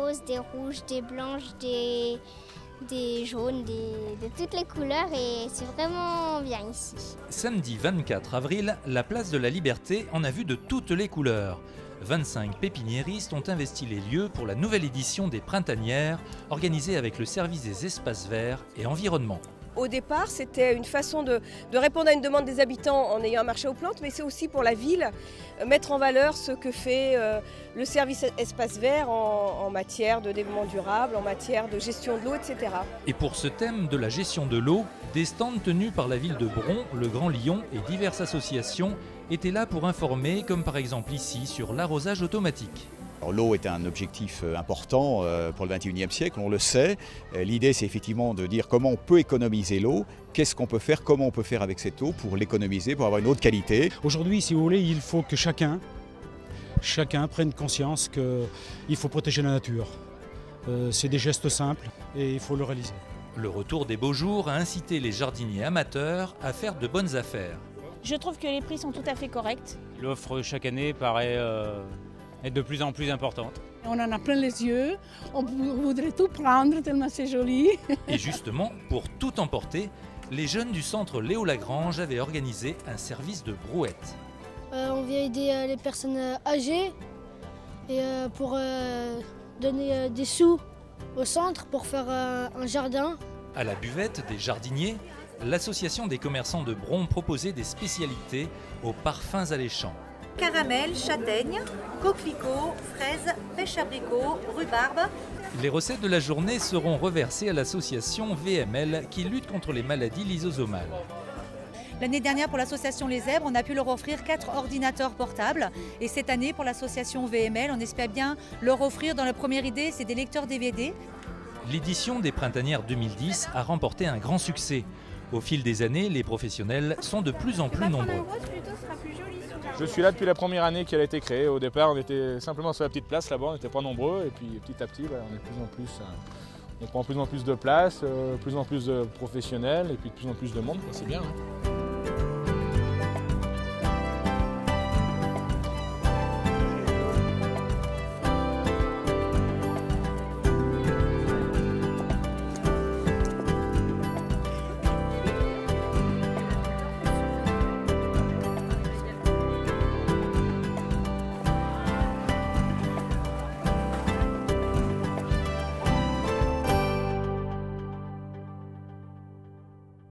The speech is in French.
roses, des rouges, des blanches, des jaunes, de toutes les couleurs et c'est vraiment bien ici. Samedi 24 avril, la place de la Liberté en a vu de toutes les couleurs. 25 pépiniéristes ont investi les lieux pour la nouvelle édition des Printanières, organisée avec le service des espaces verts et environnement. Au départ, c'était une façon de répondre à une demande des habitants en ayant un marché aux plantes, mais c'est aussi pour la ville, mettre en valeur ce que fait le service espace vert en matière de développement durable, en matière de gestion de l'eau, etc. Et pour ce thème de la gestion de l'eau, des stands tenus par la ville de Bron, le Grand Lyon et diverses associations étaient là pour informer, comme par exemple ici sur l'arrosage automatique. L'eau est un objectif important pour le XXIe siècle, on le sait. L'idée, c'est effectivement de dire comment on peut économiser l'eau, qu'est-ce qu'on peut faire, comment on peut faire avec cette eau pour l'économiser, pour avoir une eau de qualité. Aujourd'hui, si vous voulez, il faut que chacun prenne conscience qu'il faut protéger la nature. C'est des gestes simples et il faut le réaliser. Le retour des beaux jours a incité les jardiniers amateurs à faire de bonnes affaires. Je trouve que les prix sont tout à fait corrects. L'offre chaque année paraît être de plus en plus importante. On en a plein les yeux, on voudrait tout prendre tellement c'est joli. Et justement, pour tout emporter, les jeunes du centre Léo Lagrange avaient organisé un service de brouette. On vient aider les personnes âgées et pour donner des sous au centre pour faire un jardin. À la buvette des jardiniers, l'association des commerçants de Bron proposait des spécialités aux parfums alléchants. Caramel, châtaigne, coquelicot, fraise, pêche abricot, rhubarbe. Les recettes de la journée seront reversées à l'association VML qui lutte contre les maladies lysosomales. L'année dernière, pour l'association Les Zèbres, on a pu leur offrir 4 ordinateurs portables. Et cette année, pour l'association VML, on espère bien leur offrir, dans la première idée, c'est des lecteurs DVD. L'édition des Printanières 2010 a remporté un grand succès. Au fil des années, les professionnels sont de plus en plus nombreux. Je suis là depuis la première année qu'elle a été créée. Au départ, on était simplement sur la petite place là-bas, on n'était pas nombreux. Et puis petit à petit, on est de plus en plus, on prend de plus en plus de place, de plus en plus de professionnels et puis de plus en plus de monde. C'est bien. Hein.